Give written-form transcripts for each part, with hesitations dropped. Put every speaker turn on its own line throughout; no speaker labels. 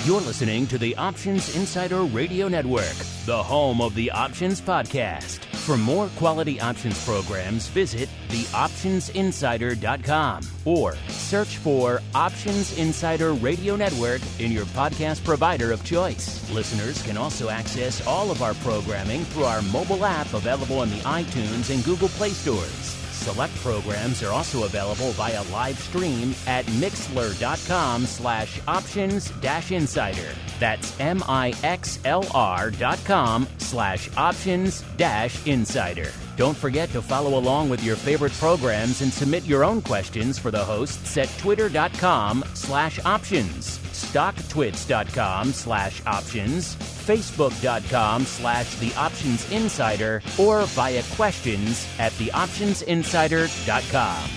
You're listening to the Options Insider Radio Network, the home of the Options Podcast. For more quality options programs, visit theoptionsinsider.com or search for Options Insider Radio Network in your podcast provider of choice. Listeners can also access all of our programming through our mobile app available in the iTunes and Google Play stores. Select programs are also available via live stream at mixlr.com/options-insider. That's mixlr.com/options-insider. Don't forget to follow along with your favorite programs and submit your own questions for the hosts at twitter.com/options, stocktwits.com/options, facebook.com/theoptionsinsider, or via questions at theoptionsinsider.com.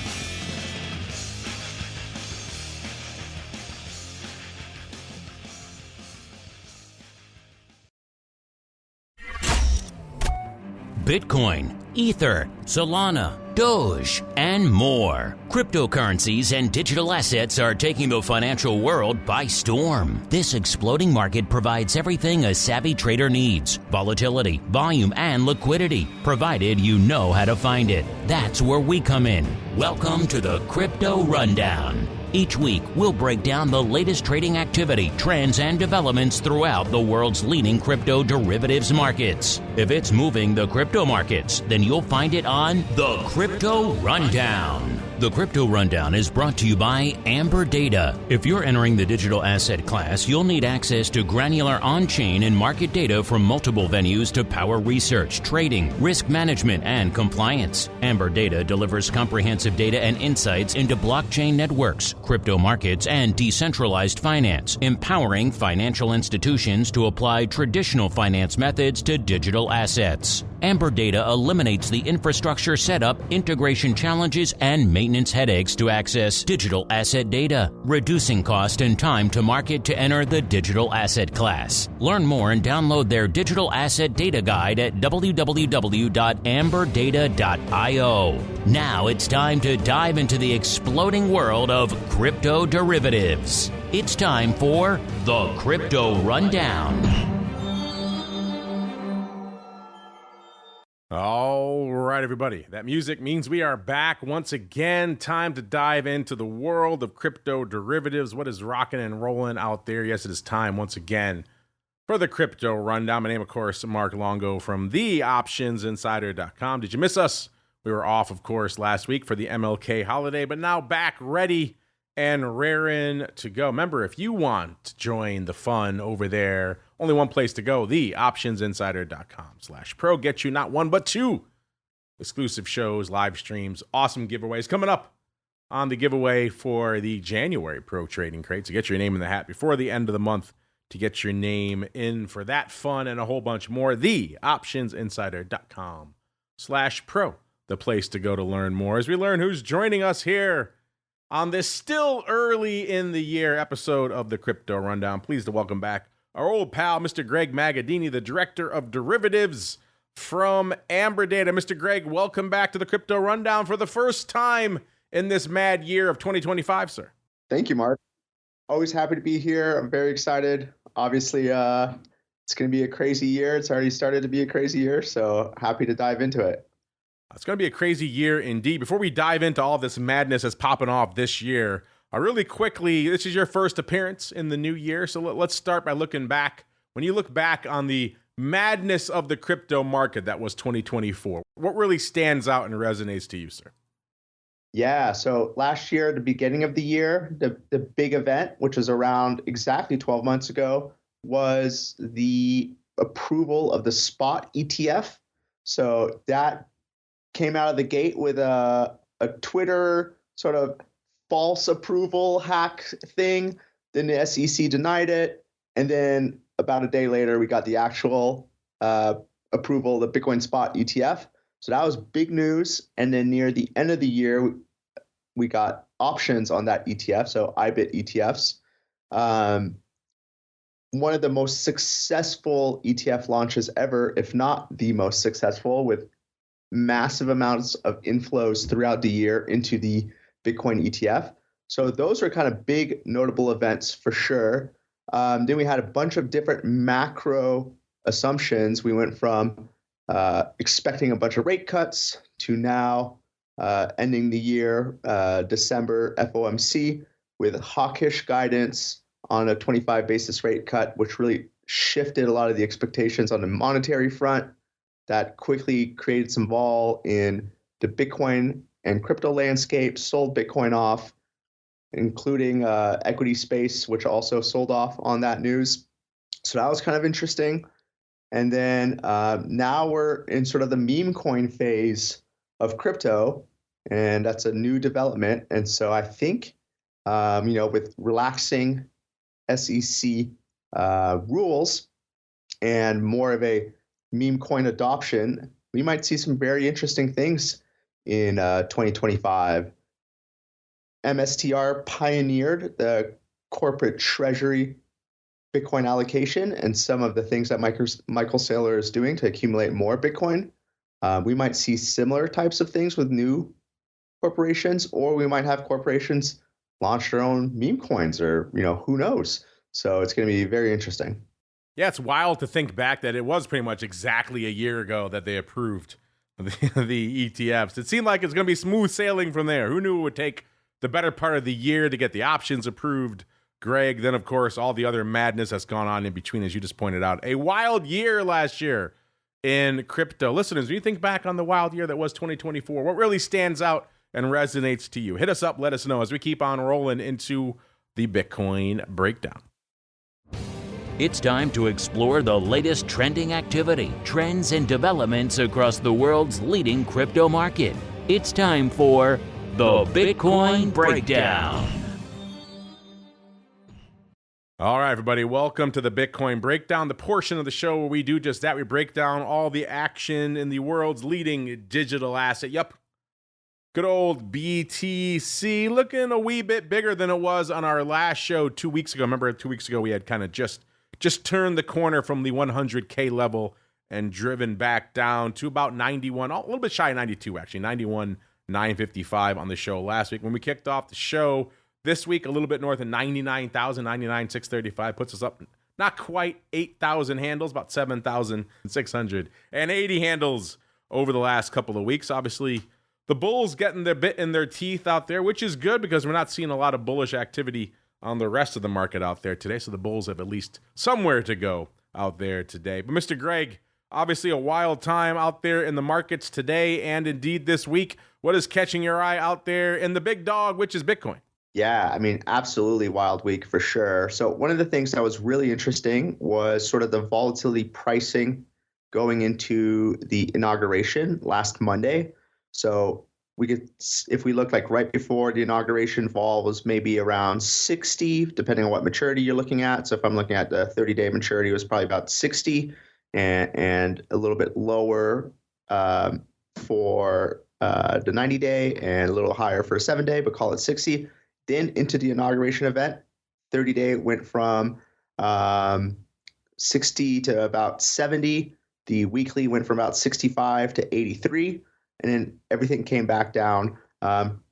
Bitcoin, Ether, Solana, Doge, and more. Cryptocurrencies and digital assets are taking the financial world by storm. This exploding market provides everything a savvy trader needs: volatility, volume, and liquidity, provided you know how to find it. That's where we come in. Welcome to the Crypto Rundown. Each week, we'll break down the latest trading activity, trends, and developments throughout the world's leading crypto derivatives markets. If it's moving the crypto markets, then you'll find it on the Crypto Rundown. The Crypto Rundown is brought to you by Amberdata. If you're entering the digital asset class, you'll need access to granular on-chain and market data from multiple venues to power research, trading, risk management, and compliance. Amberdata delivers comprehensive data and insights into blockchain networks, crypto markets, and decentralized finance, empowering financial institutions to apply traditional finance methods to digital assets. Amberdata eliminates the infrastructure setup, integration challenges, and maintenance headaches to access digital asset data, reducing cost and time to market to enter the digital asset class. Learn more and download their digital asset data guide at www.amberdata.io. Now it's time to dive into the exploding world of crypto derivatives. It's time for the Crypto Rundown.
All right, everybody. That music means we are back once again. Time to dive into the world of crypto derivatives. What is rocking and rolling out there? Yes, it is time once again for the Crypto Rundown. My name, of course, Mark Longo from theoptionsinsider.com. Did you miss us? We were off, of course, last week for the MLK holiday, but now back ready and raring to go. Remember, if you want to join the fun over there, only one place to go, theoptionsinsider.com/pro. Get you not one, but two exclusive shows, live streams, awesome giveaways coming up on the giveaway for the January Pro Trading Crate. So get your name in the hat before the end of the month to get your name in for that fun and a whole bunch more. Theoptionsinsider.com/pro, the place to go to learn more as we learn who's joining us here on this still early in the year episode of the Crypto Rundown. Pleased to welcome back our old pal, Mr. Greg Magadini, the Director of Derivatives from Amberdata. Mr. Greg, welcome back to the Crypto Rundown for the first time in this mad year of 2025, sir.
Thank you, Mark. Always happy to be here. I'm very excited. Obviously, it's going to be a crazy year. It's already started to be a crazy year, so happy to dive into it.
It's going to be a crazy year indeed. Before we dive into all this madness that's popping off this year, really quickly, this is your first appearance in the new year, so let's start by looking back. When you look back on the madness of the crypto market that was 2024, what really stands out and resonates to you, sir?
Yeah, so last year, the beginning of the year, the big event, which was around exactly 12 months ago, was the approval of the spot ETF. So that came out of the gate with a Twitter sort of false approval hack thing. Then the SEC denied it. And then about a day later, we got the actual approval of the Bitcoin spot ETF. So that was big news. And then near the end of the year, we got options on that ETF, so IBIT ETFs. One of the most successful ETF launches ever, if not the most successful, with massive amounts of inflows throughout the year into the Bitcoin ETF. So those are kind of big notable events for sure. Then we had a bunch of different macro assumptions. We went from expecting a bunch of rate cuts to now ending the year, December FOMC, with hawkish guidance on a 25 basis rate cut, which really shifted a lot of the expectations on the monetary front. That quickly created some vol in the Bitcoin and crypto landscape, sold Bitcoin off, including equity space, which also sold off on that news. So that was kind of interesting. And then now we're in sort of the meme coin phase of crypto, and that's a new development. And so I think, with relaxing SEC rules and more of a meme coin adoption, we might see some very interesting things in 2025. MSTR pioneered the corporate treasury Bitcoin allocation and some of the things that Michael Saylor is doing to accumulate more Bitcoin. We might see similar types of things with new corporations, or we might have corporations launch their own meme coins, or who knows. So it's going to be very interesting.
Yeah, it's wild to think back that it was pretty much exactly a year ago that they approved the ETFs. It seemed like it's going to be smooth sailing from there. Who knew it would take the better part of the year to get the options approved, Greg? Then, of course, all the other madness that's gone on in between, as you just pointed out. A wild year last year in crypto. Listeners, when you think back on the wild year that was 2024, what really stands out and resonates to you? Hit us up, let us know as we keep on rolling into the Bitcoin breakdown.
It's time to explore the latest trending activity, trends, and developments across the world's leading crypto market. It's time for the Bitcoin Breakdown.
All right, everybody, welcome to the Bitcoin Breakdown, the portion of the show where we do just that. We break down all the action in the world's leading digital asset. Yep, good old BTC, looking a wee bit bigger than it was on our last show 2 weeks ago. Remember, 2 weeks ago we had kind of just turned the corner from the 100K level and driven back down to about 91, a little bit shy of 92, actually, 91,955 on the show last week. When we kicked off the show this week, a little bit north of 99,000, 99,635, puts us up not quite 8,000 handles, about 7,680 handles over the last couple of weeks. Obviously, the bulls getting their bit in their teeth out there, which is good because we're not seeing a lot of bullish activity on the rest of the market out there today. So the bulls have at least somewhere to go out there today. But Mr. Greg, obviously a wild time out there in the markets today and indeed this week. What is catching your eye out there in the big dog, which is Bitcoin?
Yeah, I mean, absolutely wild week for sure. So one of the things that was really interesting was sort of the volatility pricing going into the inauguration last Monday. So we could, if we look like right before the inauguration, vol was maybe around 60, depending on what maturity you're looking at. So if I'm looking at the 30-day maturity, it was probably about 60, and a little bit lower for the 90-day and a little higher for a 7-day, but call it 60. Then into the inauguration event, 30-day went from 60 to about 70. The weekly went from about 65 to 83. And then everything came back down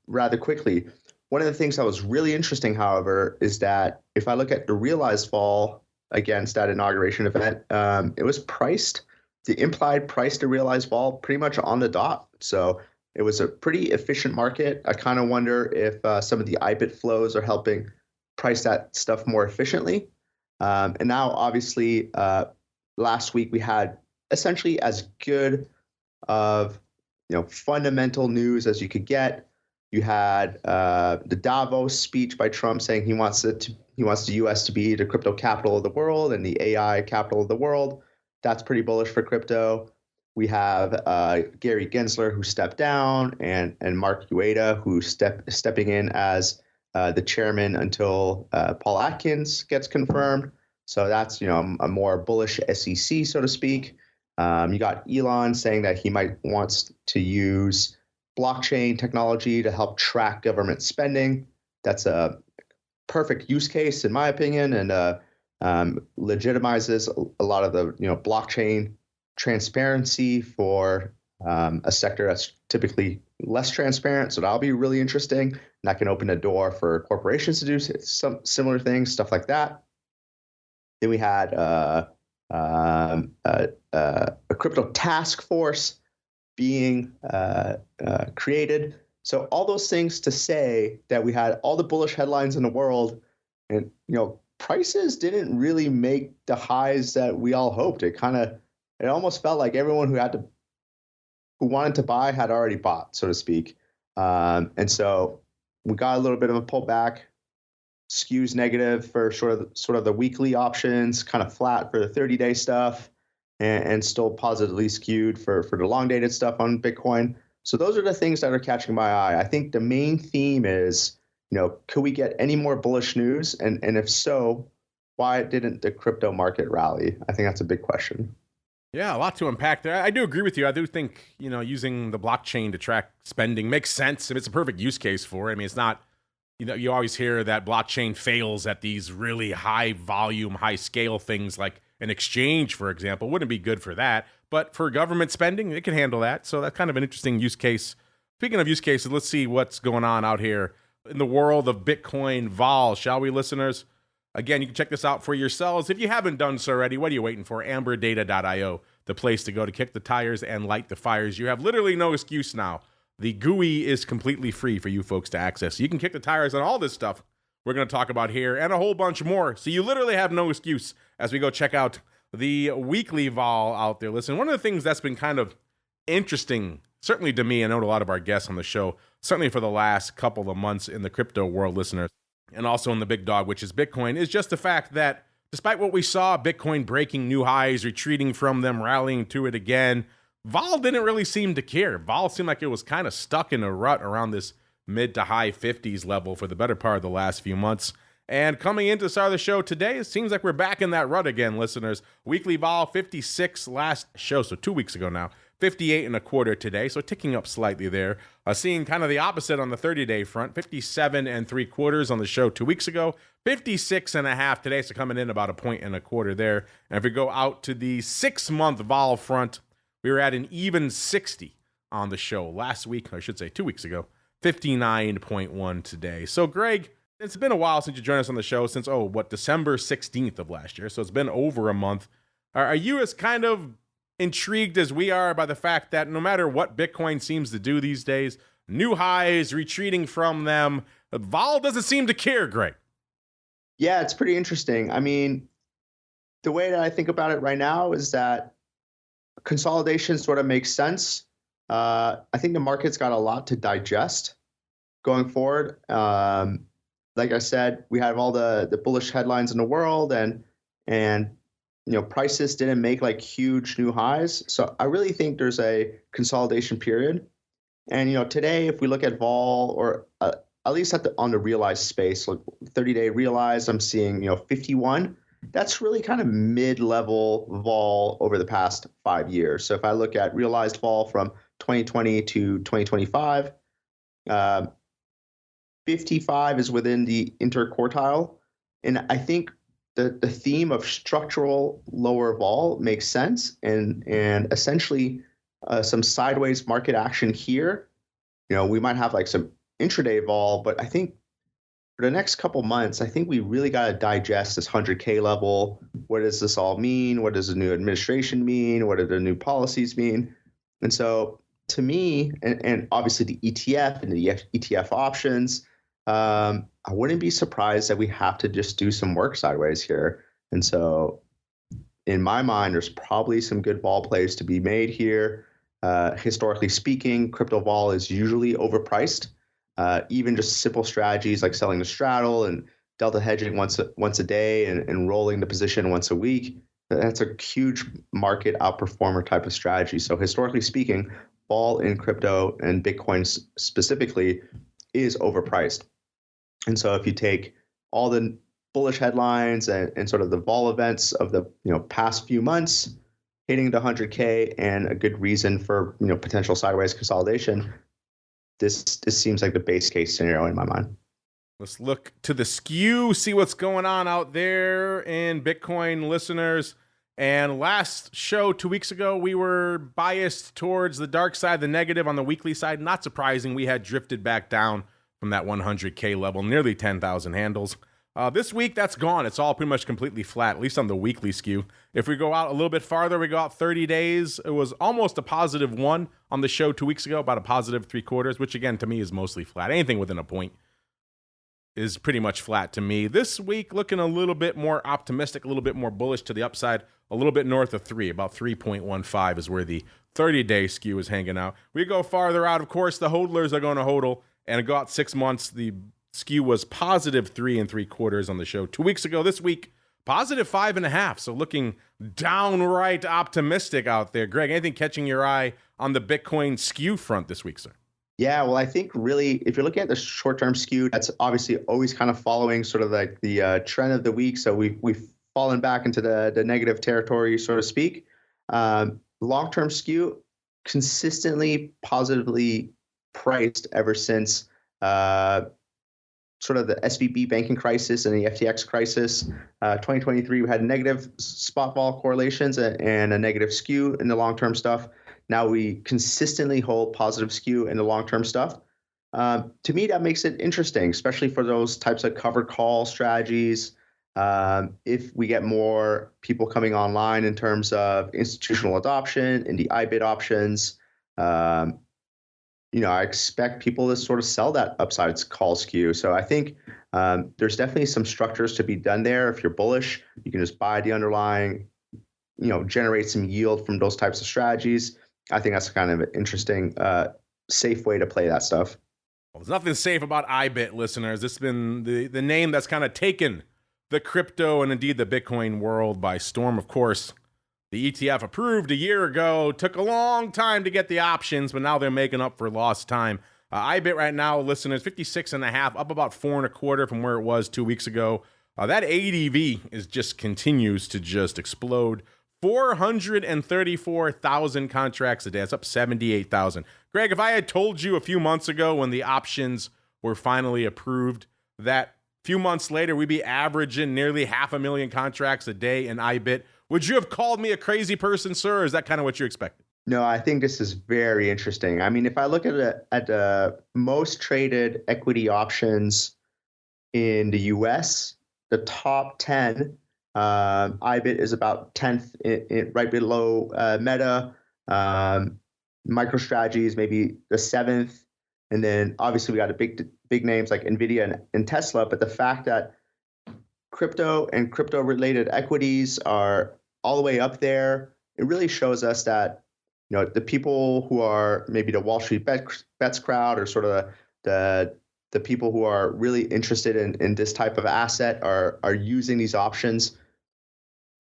rather quickly. One of the things that was really interesting, however, is that if I look at the realized vol against that inauguration event, it was priced, the implied price to realized vol pretty much on the dot. So it was a pretty efficient market. I kind of wonder if some of the IBIT flows are helping price that stuff more efficiently. And now, obviously, last week we had essentially as good of fundamental news as you could get. You had the Davos speech by Trump saying he wants the U.S. to be the crypto capital of the world and the AI capital of the world. That's pretty bullish for crypto. We have Gary Gensler, who stepped down, and Mark Ueda, who stepping in as the chairman until Paul Atkins gets confirmed. So that's a more bullish SEC, so to speak. You got Elon saying that he might wants to use blockchain technology to help track government spending. That's a perfect use case, in my opinion, and legitimizes a lot of the blockchain transparency for a sector that's typically less transparent. So that'll be really interesting, and that can open a door for corporations to do some similar things, stuff like that. Then we had a crypto task force being created. So all those things to say that we had all the bullish headlines in the world, and prices didn't really make the highs that we all hoped. It almost felt like everyone who wanted to buy had already bought, so to speak. And so we got a little bit of a pullback. Skews negative for sort of the weekly options, kind of flat for the 30-day stuff, and still positively skewed for the long-dated stuff on Bitcoin. So those are the things that are catching my eye. I think the main theme is, could we get any more bullish news? And if so, why didn't the crypto market rally? I think that's a big question.
Yeah, a lot to unpack there. I do agree with you. I do think, using the blockchain to track spending makes sense. It's a perfect use case for it. I mean, it's not, you always hear that blockchain fails at these really high volume, high scale things like an exchange, for example. Wouldn't be good for that. But for government spending, it can handle that. So that's kind of an interesting use case. Speaking of use cases, let's see what's going on out here in the world of Bitcoin vol, shall we, listeners? Again, you can check this out for yourselves. If you haven't done so already, what are you waiting for? Amberdata.io, the place to go to kick the tires and light the fires. You have literally no excuse now. The GUI is completely free for you folks to access. You can kick the tires on all this stuff we're going to talk about here and a whole bunch more. So you literally have no excuse as we go check out the weekly vol out there. Listen, one of the things that's been kind of interesting, certainly to me, I know to a lot of our guests on the show, certainly for the last couple of months in the crypto world, listeners, and also in the big dog, which is Bitcoin, is just the fact that despite what we saw, Bitcoin breaking new highs, retreating from them, rallying to it again, vol didn't really seem to care. Vol seemed like it was kind of stuck in a rut around this mid to high 50s level for the better part of the last few months. And coming into the start of the show today, it seems like we're back in that rut again, listeners. Weekly vol, 56 last show, so 2 weeks ago now. 58 and a quarter today, so ticking up slightly there. Seeing kind of the opposite on the 30-day front, 57 and 3/4 on the show 2 weeks ago, 56 and a half today, so coming in about 1.25 there. And if we go out to the 6-month vol front, we were at an even 60 on the show last week, I should say 2 weeks ago, 59.1 today. So Greg, it's been a while since you joined us on the show, since, December 16th of last year, so it's been over a month. Are you as kind of intrigued as we are by the fact that no matter what Bitcoin seems to do these days, new highs, retreating from them, vol doesn't seem to care, Greg?
Yeah, it's pretty interesting. I mean, the way that I think about it right now is that consolidation sort of makes sense. I think the market's got a lot to digest going forward. Like I said, we have all the bullish headlines in the world, and prices didn't make like huge new highs. So I really think there's a consolidation period. And today, if we look at vol, or at least on the realized space, like 30-day realized, I'm seeing 51. That's really kind of mid-level vol over the past 5 years. So if I look at realized vol from 2020 to 2025, 55 is within the interquartile. And I think the theme of structural lower vol makes sense, and essentially some sideways market action here. We might have like some intraday vol, but I think for the next couple months, I think we really got to digest this 100K level. What does this all mean? What does the new administration mean? What do the new policies mean? And so to me, and obviously the ETF and the ETF options, I wouldn't be surprised that we have to just do some work sideways here. And so in my mind, there's probably some good vol plays to be made here. Historically speaking, crypto vol is usually overpriced. Even just simple strategies like selling the straddle and delta hedging once a day and rolling the position once a week, that's a huge market outperformer type of strategy. So historically speaking, vol in crypto and Bitcoin specifically is overpriced. And so if you take all the bullish headlines and sort of the vol events of the past few months, hitting the 100K and a good reason for potential sideways consolidation, this seems like the base case scenario in my mind.
Let's look to the skew, see what's going on out there in Bitcoin, listeners. And last show 2 weeks ago, we were biased towards the dark side, the negative on the weekly side. Not surprising, we had drifted back down from that 100K level, nearly 10,000 handles. This week, that's gone. It's all pretty much completely flat, at least on the weekly skew. If we go out a little bit farther, we go out 30 days. It was almost a +1 on the show 2 weeks ago, about a +3/4, which again, to me, is mostly flat. Anything within a point is pretty much flat to me. This week, looking a little bit more optimistic, a little bit more bullish to the upside, a little bit north of 3, about 3.15 is where the 30-day skew is hanging out. We go farther out, of course, the hodlers are going to hodl, and go out 6 months, the skew was +3.75 on the show 2 weeks ago. This week, +5.5. So looking downright optimistic out there. Greg, anything catching your eye on the Bitcoin skew front this week, sir?
Yeah, well, I think really, if you're looking at the short-term skew, that's obviously always kind of following sort of like the trend of the week. So we've fallen back into the negative territory, so to speak. Long-term skew, consistently positively priced ever since sort of the SVB banking crisis and the FTX crisis. 2023, we had negative spot vol correlations and a negative skew in the long-term stuff. Now we consistently hold positive skew in the long-term stuff. To me, that makes it interesting, especially for those types of covered call strategies. If we get more people coming online in terms of institutional adoption in the IBIT options, I expect people to sort of sell that upside call skew. So I think there's definitely some structures to be done there. If you're bullish, you can just buy the underlying, generate some yield from those types of strategies. I think that's kind of an interesting, safe way to play that stuff.
Well, there's nothing safe about IBIT, listeners. This has been the name that's kind of taken the crypto and indeed the Bitcoin world by storm. Of course, the ETF approved a year ago, took a long time to get the options, but now they're making up for lost time. IBIT right now, listeners, 56.5, up about 4.25 from where it was 2 weeks ago. That ADV continues to just explode. 434,000 contracts a day. That's up 78,000. Greg, if I had told you a few months ago when the options were finally approved that a few months later we'd be averaging nearly 500,000 contracts a day in IBIT, would you have called me a crazy person, sir, or is that kind of what you expected?
No, I think this is very interesting. I mean, if I look at the most traded equity options in the US, the top 10, IBIT is about 10th, right below Meta. MicroStrategy is maybe the 7th. And then obviously we got the big names like NVIDIA and Tesla. But the fact that crypto and crypto-related equities are all the way up there, it really shows us that the people who are maybe the Wall Street bets crowd or sort of the people who are really interested in this type of asset are using these options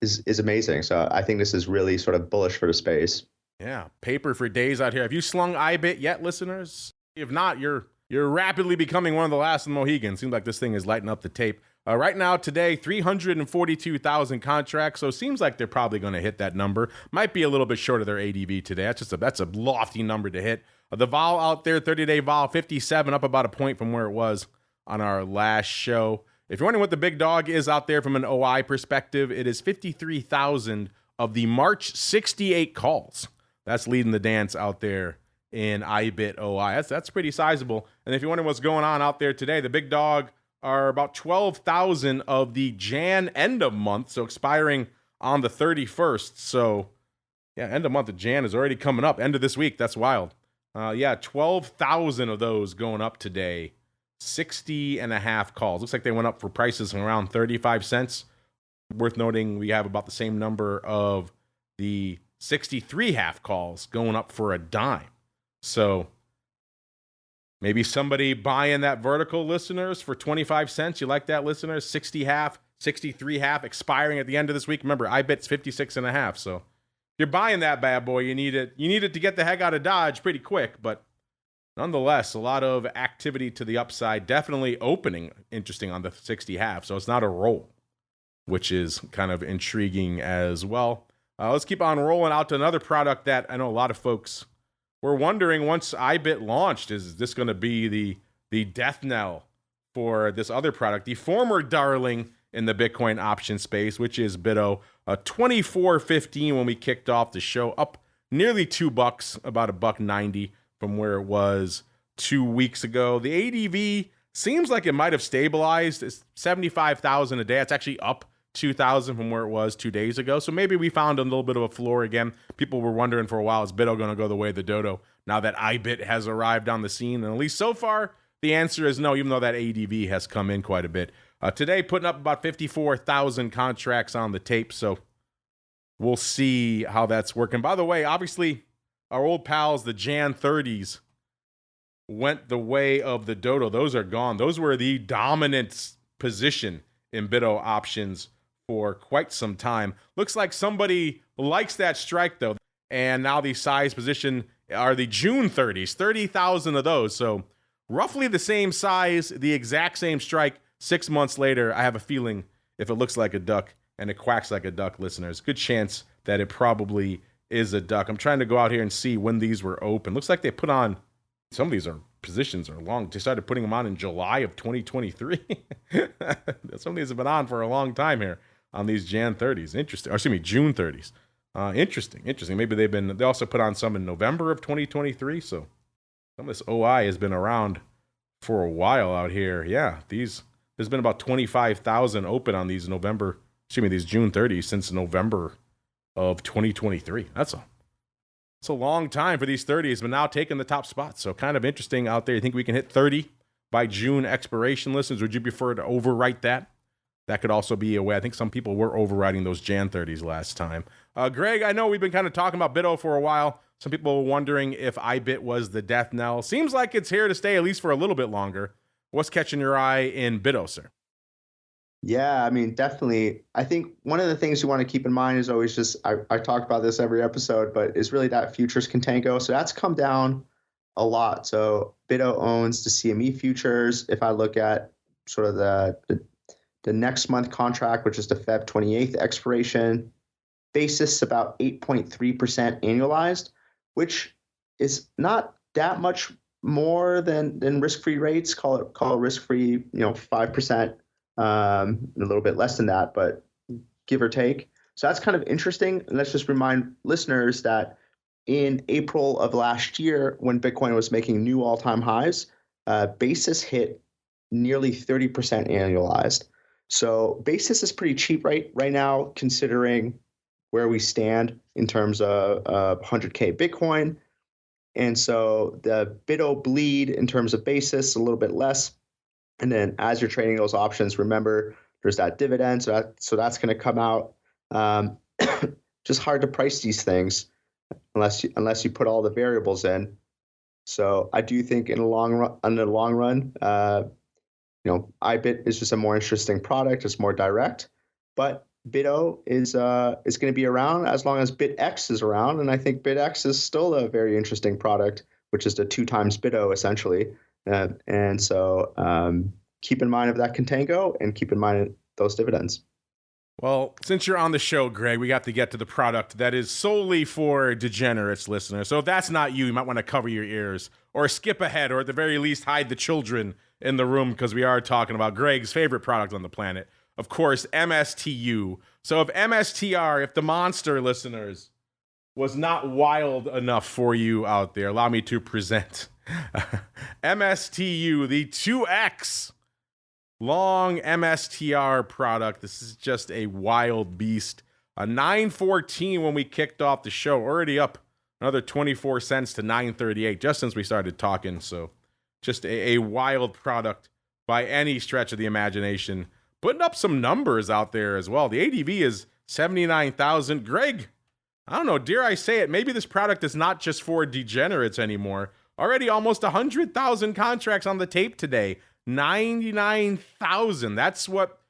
is amazing. So I think this is really sort of bullish for the space.
Yeah, paper for days out here. Have you slung IBIT yet, listeners? If not, you're rapidly becoming one of the last of the Mohegans. Seems like this thing is lighting up the tape. Right now, today, 342,000 contracts. So it seems like they're probably going to hit that number. Might be a little bit short of their ADV today. That's a lofty number to hit. The vol out there, 30-day vol, 57, up about a point from where it was on our last show. If you're wondering what the big dog is out there from an OI perspective, it is 53,000 of the March 68 calls. That's leading the dance out there in IBIT OI. That's pretty sizable. And if you're wondering what's going on out there today, the big dog are about 12,000 of the Jan end of month, so expiring on the 31st. So, yeah, end of month of Jan is already coming up. End of this week. That's wild. 12,000 of those going up today. 60.5 calls. Looks like they went up for prices around 35 cents. Worth noting, we have about the same number of the 63 half calls going up for a dime. So maybe somebody buying that vertical, listeners, for 25 cents. You like that, listeners? 60 half, 63 half, expiring at the end of this week. Remember, IBIT's 56.5. So if you're buying that bad boy, you need it to get the heck out of Dodge pretty quick. But nonetheless, a lot of activity to the upside. Definitely opening interesting on the 60 half. So it's not a roll, which is kind of intriguing as well. Let's keep on rolling out to another product that I know a lot of folks were wondering once IBIT launched, is this going to be the death knell for this other product, the former darling in the Bitcoin option space, which is BITO, $24.15 when we kicked off the show, up nearly $2, about $1.90 from where it was 2 weeks ago. The ADV seems like it might have stabilized. It's 75,000 a day. It's actually up 2,000 from where it was 2 days ago. So maybe we found a little bit of a floor again. People were wondering for a while, is BITO going to go the way of the dodo now that IBIT has arrived on the scene? And at least so far, the answer is no, even though that ADV has come in quite a bit. Today, putting up about 54,000 contracts on the tape. So we'll see how that's working. By the way, obviously, our old pals, the Jan 30s, went the way of the dodo. Those are gone. Those were the dominant position in BITO options for quite some time. Looks like somebody likes that strike, though. And now the size position are the June 30s, 30,000 of those. So roughly the same size, the exact same strike. 6 months later, I have a feeling if it looks like a duck and it quacks like a duck, listeners, good chance that it probably is a duck. I'm trying to go out here and see when these were open. Looks like they put on, some of these are positions are long. They started putting them on in July of 2023. Some of these have been on for a long time here on these Jan 30s. Interesting. Or excuse me, June 30s. Interesting. Maybe they also put on some in November of 2023. So some of this OI has been around for a while out here. Yeah, there's been about 25,000 open on these these June 30s since November of 2023. That's a long time for these 30s, but now taking the top spot. So kind of interesting out there. You think we can hit 30 by June expiration, listeners? Would you prefer to overwrite that? That could also be a way. I think some people were overwriting those Jan 30s last time. Greg, I know we've been kind of talking about BITO for a while. Some people were wondering if IBIT was the death knell. Seems like it's here to stay at least for a little bit longer. What's catching your eye in BITO, sir?
Yeah, I mean, definitely. I think one of the things you want to keep in mind is always just, I talk about this every episode, but is really that futures contango. So that's come down a lot. So BITO owns the CME futures. If I look at sort of the next month contract, which is the Feb 28th expiration, basis about 8.3% annualized, which is not that much more than risk-free rates. Call it risk-free, 5%, a little bit less than that, but give or take. So that's kind of interesting. And let's just remind listeners that in April of last year, when Bitcoin was making new all-time highs, basis hit nearly 30% annualized. So basis is pretty cheap right now, considering where we stand in terms of 100K Bitcoin. And so the BITO bleed in terms of basis, a little bit less. And then as you're trading those options, remember there's that dividend. So that's going to come out. Just hard to price these things unless you put all the variables in. So I do think in the long run, IBIT is just a more interesting product. It's more direct, but BITO is going to be around as long as BitX is around, and I think BitX is still a very interesting product, which is the 2 times BITO essentially. And so keep in mind of that contango and keep in mind those dividends.
Well, since you're on the show, Greg, we got to get to the product that is solely for degenerates, listeners. So if that's not you, you might want to cover your ears or skip ahead, or at the very least hide the children in the room, because we are talking about Greg's favorite product on the planet. Of course, MSTU. So if MSTR, if the monster, listeners, was not wild enough for you out there, allow me to present MSTU, the 2X long MSTR product. This is just a wild beast. A 914 when we kicked off the show, already up another 24 cents to 938 just since we started talking. So just a wild product by any stretch of the imagination. Putting up some numbers out there as well. The ADV is 79,000. Greg, I don't know, dare I say it, maybe this product is not just for degenerates anymore. Already almost 100,000 contracts on the tape today. 99,000. That's what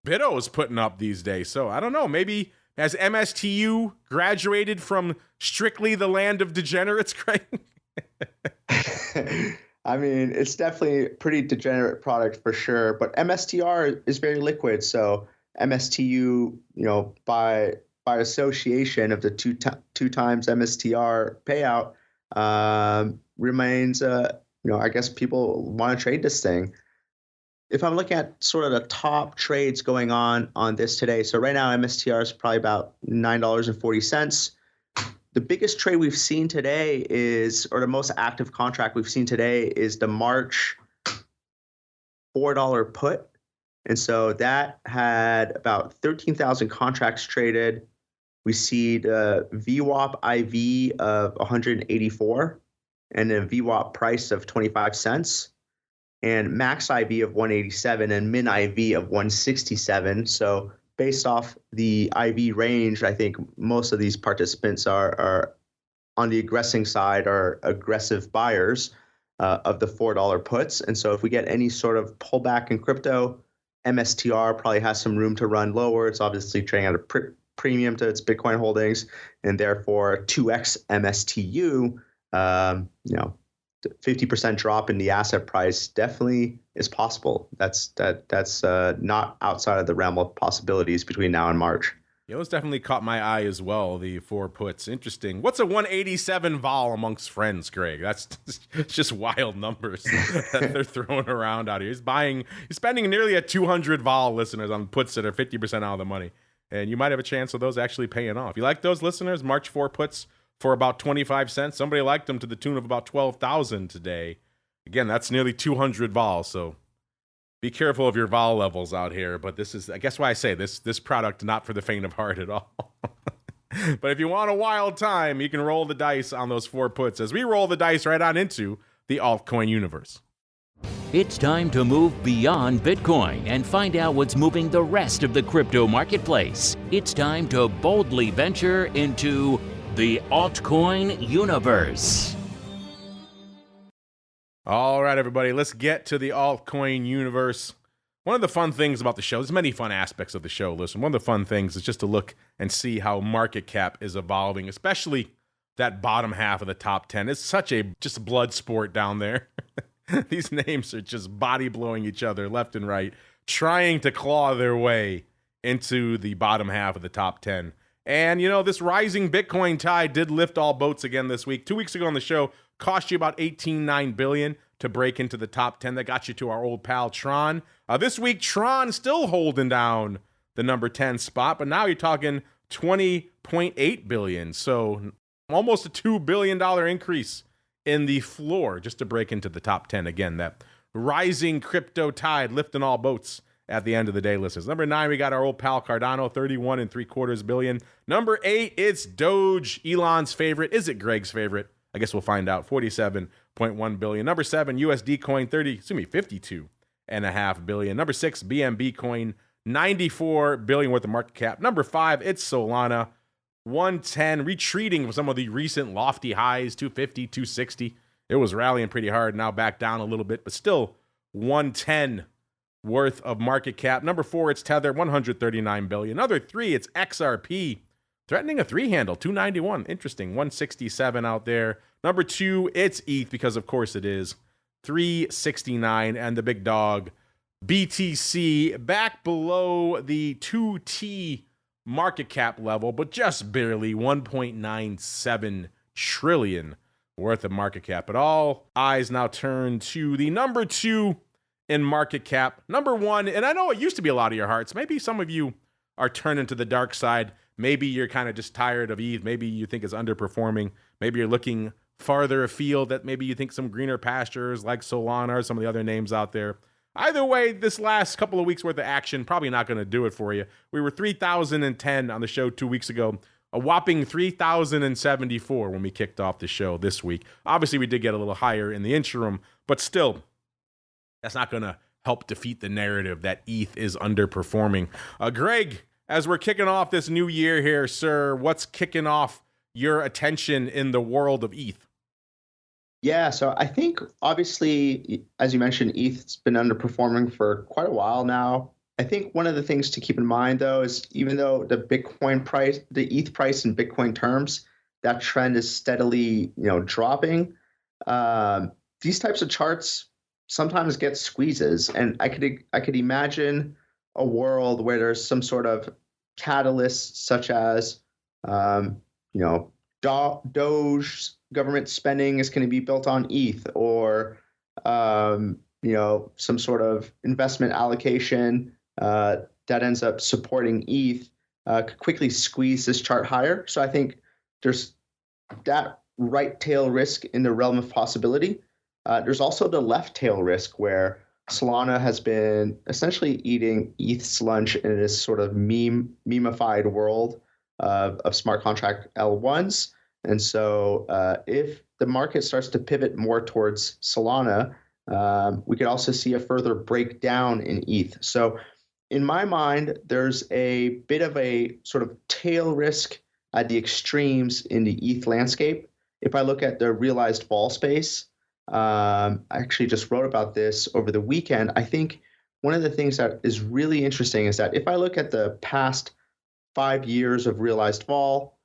BITO is putting up these days. So I don't know, maybe has MSTU graduated from strictly the land of degenerates, Greg?
I mean, it's definitely a pretty degenerate product for sure, but MSTR is very liquid. So MSTU, by association of the two times MSTR payout, remains, I guess people want to trade this thing. If I'm looking at sort of the top trades going on this today, so right now MSTR is probably about $9.40. The biggest trade we've seen today the most active contract we've seen today is the March $4 put. And so that had about 13,000 contracts traded. We see the VWAP IV of 184 and a VWAP price of 25 cents and max IV of 187 and min IV of 167. So based off the IV range, I think most of these participants are on the aggressing side, are aggressive buyers of the $4 puts. And so if we get any sort of pullback in crypto, MSTR probably has some room to run lower. It's obviously trading at a premium to its Bitcoin holdings, and therefore 2x MSTU, 50% drop in the asset price definitely is possible. That's not outside of the realm of possibilities between now and March.
Yeah, those definitely caught my eye as well, the 4 puts. Interesting. What's a 187 vol amongst friends, Greg? That's just wild numbers that they're throwing around out here. He's spending nearly a 200 vol, listeners, on puts that are 50% out of the money. And you might have a chance of those actually paying off. You like those, listeners? March 4 puts for about 25 cents. Somebody liked them to the tune of about 12,000 today. Again, that's nearly 200 vol, so be careful of your vol levels out here. But this is, I guess why I say this product, not for the faint of heart at all. But if you want a wild time, you can roll the dice on those 4 puts as we roll the dice right on into the altcoin universe.
It's time to move beyond Bitcoin and find out what's moving the rest of the crypto marketplace. It's time to boldly venture into the altcoin universe.
All right, everybody, let's get to the altcoin universe. One of the fun things about the show, there's many fun aspects of the show, listen. One of the fun things is just to look and see how market cap is evolving, especially that bottom half of the top 10. It's such a just blood sport down there. These names are just body-blowing each other left and right, trying to claw their way into the bottom half of the top 10. And, this rising Bitcoin tide did lift all boats again this week. 2 weeks ago on the show, cost you about $18.9 billion to break into the top 10. That got you to our old pal Tron. This week, Tron still holding down the number 10 spot, but now you're talking $20.8 billion. So almost a $2 billion increase in the floor just to break into the top 10. Again, that rising crypto tide lifting all boats at the end of the day, listeners. Number 9, we got our old pal Cardano, $31.75 billion. Number 8, it's Doge, Elon's favorite. Is it Greg's favorite? I guess we'll find out. $47.1 billion. Number 7, USD coin, $52.5 billion. Number 6, BNB coin, $94 billion worth of market cap. Number 5, it's Solana, 110, retreating from some of the recent lofty highs, 250, 260. It was rallying pretty hard, now back down a little bit, but still 110 worth of market cap. Number 4, it's Tether, $139 billion. Number 3, it's XRP, threatening a 3 handle, 291. Interesting, 167 out there. Number 2, it's ETH, because of course it is, 369. And the big dog, BTC, back below the 2T market cap level, but just barely, 1.97 trillion worth of market cap. But all eyes now turn to the number 2 in market cap. Number 1, and I know it used to be a lot of your hearts. Maybe some of you are turning to the dark side. Maybe you're kind of just tired of ETH. Maybe you think it's underperforming. Maybe you're looking farther afield, that maybe you think some greener pastures like Solana or some of the other names out there. Either way, this last couple of weeks worth of action, probably not going to do it for you. We were 3,010 on the show 2 weeks ago, a whopping 3,074 when we kicked off the show this week. Obviously, we did get a little higher in the interim, but still, that's not going to help defeat the narrative that ETH is underperforming. Greg, as we're kicking off this new year here, sir, what's kicking off your attention in the world of ETH?
Yeah, so I think obviously, as you mentioned, ETH's been underperforming for quite a while now. I think one of the things to keep in mind, though, is even though the Bitcoin price, the ETH price in Bitcoin terms, that trend is steadily, dropping. These types of charts sometimes get squeezes, and I could imagine a world where there's some sort of catalyst, such as, Doge government spending is going to be built on ETH, or some sort of investment allocation that ends up supporting ETH could quickly squeeze this chart higher. So I think there's that right tail risk in the realm of possibility. There's also the left tail risk where Solana has been essentially eating ETH's lunch in this sort of memeified world of smart contract L1s. And so if the market starts to pivot more towards Solana, we could also see a further breakdown in ETH. So in my mind, there's a bit of a sort of tail risk at the extremes in the ETH landscape. If I look at the realized vol space, I actually just wrote about this over the weekend. I think one of the things that is really interesting is that if I look at the past 5 years of realized vol,